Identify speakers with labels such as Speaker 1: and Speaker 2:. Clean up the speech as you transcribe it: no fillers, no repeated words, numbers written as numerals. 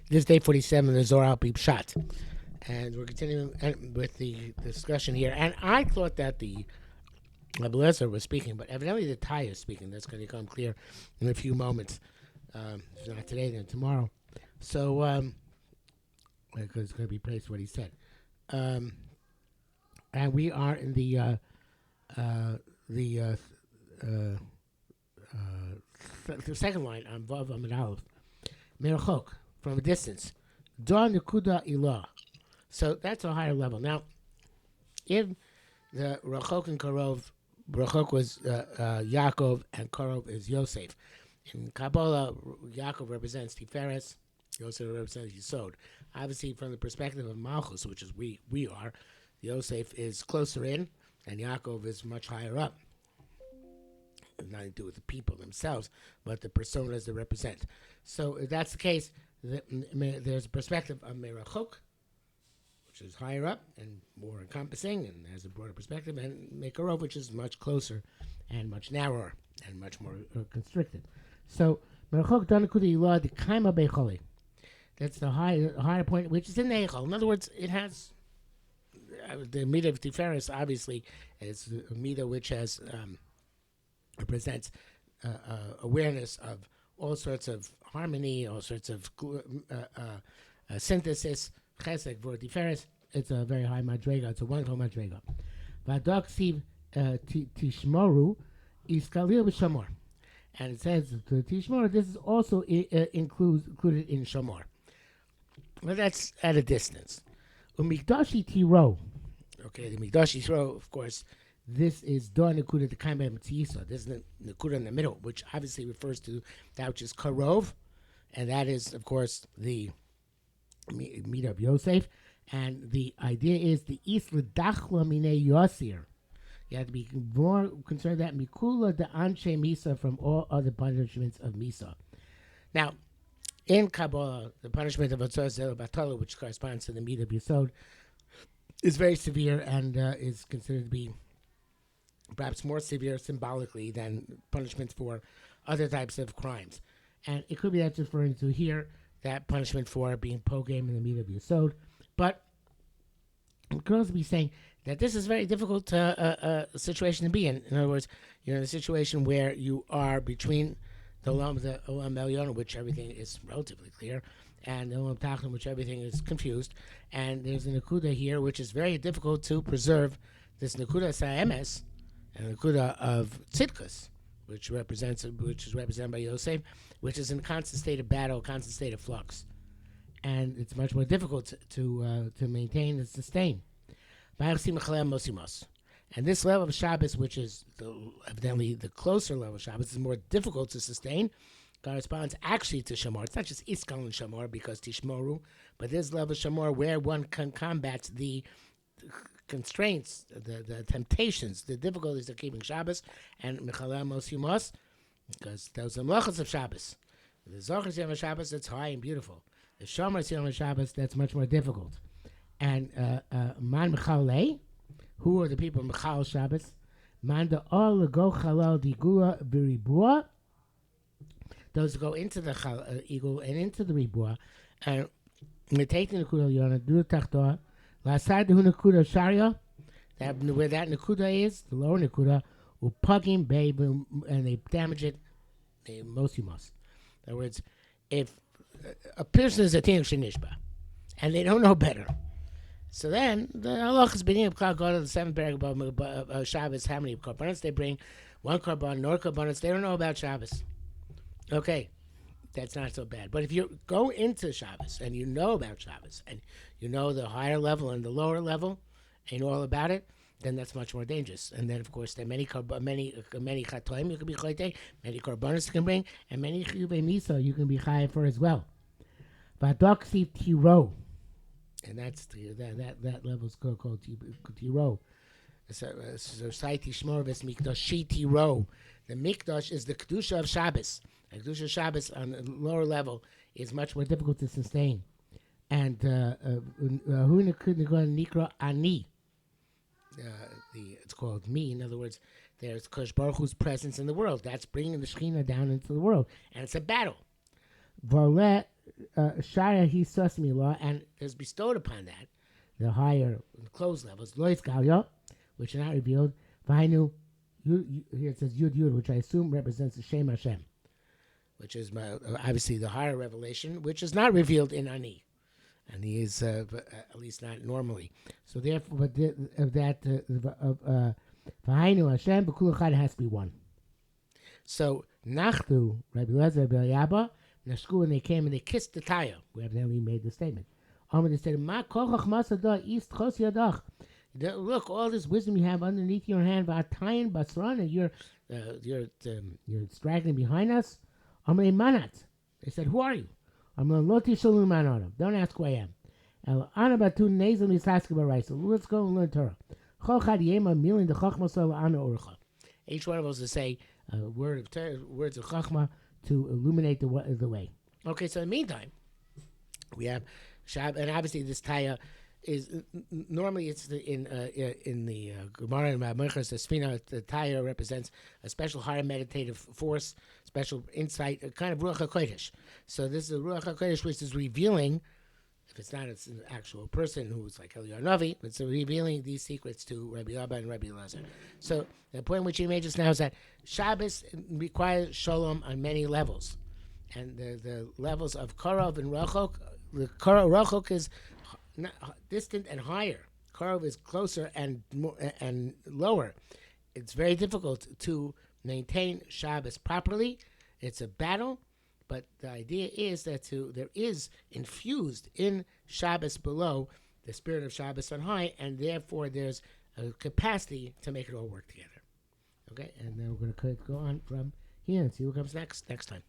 Speaker 1: This is day 47 of the Zohar Pshat. And we're continuing with the discussion here. And I thought that the Abelezer was speaking, but evidently the Tai is speaking. That's going to become clear in a few moments. If not today, then tomorrow. So, because it's going to be praised what he said. And we are in the second line on Vav Amid Aleph. Merachok, from a distance. Da Nekuda Ilah. So that's a higher level. Now, if the Rachok and Karov, Rachok was Yaakov and Karov is Yosef. In Kabbalah, Yaakov represents Tiferes, Yosef represents Yisod. Obviously, from the perspective of Malchus, which is we are, Yosef is closer in, and Yaakov is much higher up. It's nothing to do with the people themselves, but the personas they represent. So if that's the case, there's a perspective of Merachok, which is higher up and more encompassing and has a broader perspective, and Mekarov, which is much closer and much narrower and much more constricted. So Merachok Danakudi Ilah the Kaima Becholi. That's the higher point, which is in the Echol. In other words, it has the Midah of Tiferes, obviously, is a Midah which has represents awareness of all sorts of harmony, all sorts of synthesis. Chesed for Tiferes, it's a very high madrega. It's a wonderful madrega. V'adok siv tishmoru iskalil b'shamor, and it says to tishmor. This is also included in shamor. Well, that's at a distance. Umikdashi tiro. Okay, the mikdashi tiro, of course. This is Dor Nekuda the Kaima Mitzisa. This is the Nekuda in the middle, which obviously refers to that which is Karov, and that is, of course, the meet of Yosef. And the idea is the Isla Dachla Mine Yosir. You have to be more concerned that Mikula the Anshe Misa from all other punishments of Misa. Now, in Kabbalah, the punishment of Atzor Batala, which corresponds to the meat of Yisod, is very severe and is considered to be perhaps more severe symbolically than punishments for other types of crimes. And it could be that's referring to here that punishment for being pogam in the meat of Yisod. But it could also be saying that this is a very difficult situation to be in. In other words, you're in a situation where you are between the Olam Elyon, which everything is relatively clear, and the Olam Tachlim, which everything is confused. And there's a Nakuda here, which is very difficult to preserve this Nakuda Sa'emes, and the Nakuda of Tzidkus, which is represented by Yosef, which is in a constant state of battle, constant state of flux. And it's much more difficult to maintain and sustain. And this level of Shabbos, which is evidently the closer level of Shabbos, is more difficult to sustain, corresponds actually to Shamor. It's not just Iskal and Shamor because Tishmoru, but this level of Shamor where one can combat the constraints, the temptations, the difficulties of keeping Shabbos, and Mechalem Mosimos, because those are melachos of Shabbos. The Zohar Yom Shabbos, that's high and beautiful. The Shomer Yom Shabbos, that's much more difficult. And Man Mechalei, who are the people of Mechal Shabbos? Man the all go Chalal Digula Viribua. Those who go into the eagle and into the Ribua, and they take the Nekuda Yonah, do the Tachtoa, last side the Nakuda Sharia, where that Nakuda is, the lower Nakuda, Upagim Babe, and they damage it, they Mosimos. In other words, if a person is a Tinuk Shenishba, and they don't know better, so then the halach is beginning of go to the seventh paragraph of Shabbos. How many korbanos they bring? One korban, no korbanos. They don't know about Shabbos. Okay, that's not so bad. But if you go into Shabbos and you know about Shabbos and you know the higher level and the lower level and you know all about it, then that's much more dangerous. And then, of course, there are many chatoim you can be chayte, many korbanos you can bring, and many chiyuvei misa you can be chayav for as well. Vadoksi tiro. And that's that level is called Tiro. So Saiti Shmorves Mikdashi Tiro. The Mikdash is the Kedusha of Shabbos. The Kedusha of Shabbos on the lower level is much more difficult to sustain. And Hu Nikra Ani. It's called me. In other words, there's Kosh Baruch Hu's presence in the world. That's bringing the Shekhinah down into the world. And it's a battle. Vorlet Shara he susmi law and is bestowed upon that the higher closed levels lois galya, which are not revealed. Vainu, here it says Yud Yud, which I assume represents the Shem Hashem, which is obviously the higher revelation, which is not revealed in Ani. Ani is at least not normally. So therefore, but of that Vainu Hashem b'kul echad has to be one. So Nachtu Rabbi Lezer Rabbi Yabba Nashku, and they came and they kissed the Taya. We evidently made the statement. They said, "Ma kochach masada east chos yadach." Look, all this wisdom you have underneath your hand, v'atayin basran, and you're straggling behind us. Amrei manat. They said, "Who are you?" Loti shalom anadam. Don't ask who I am. El anabatu nezim yisaska b'raisa. Let's go and learn Torah. Chochad yema milin the chachma ana orcha. Each one of us will say words of chachma to illuminate the way. Okay, so in the meantime, we have Shab, and obviously this Taya is normally it's in the Gemara and Ma'amechas, the Sfina, the Taya represents a special higher meditative force, special insight, a kind of Ruach HaKodesh. So this is a Ruach HaKodesh which is revealing, if it's not it's an actual person who's like Eliyahu Navi, it's revealing these secrets to Rabbi Abba and Rabbi Elazar. So the point which he made just now is that Shabbos requires Shalom on many levels. And the levels of Karov and Rachok, the Rachok is distant and higher. Karov is closer and lower. It's very difficult to maintain Shabbos properly. It's a battle, but the idea is that there is infused in Shabbos below the spirit of Shabbos on high, and therefore there's a capacity to make it all work together. Okay, and then we're going to go on from here and see what comes next time.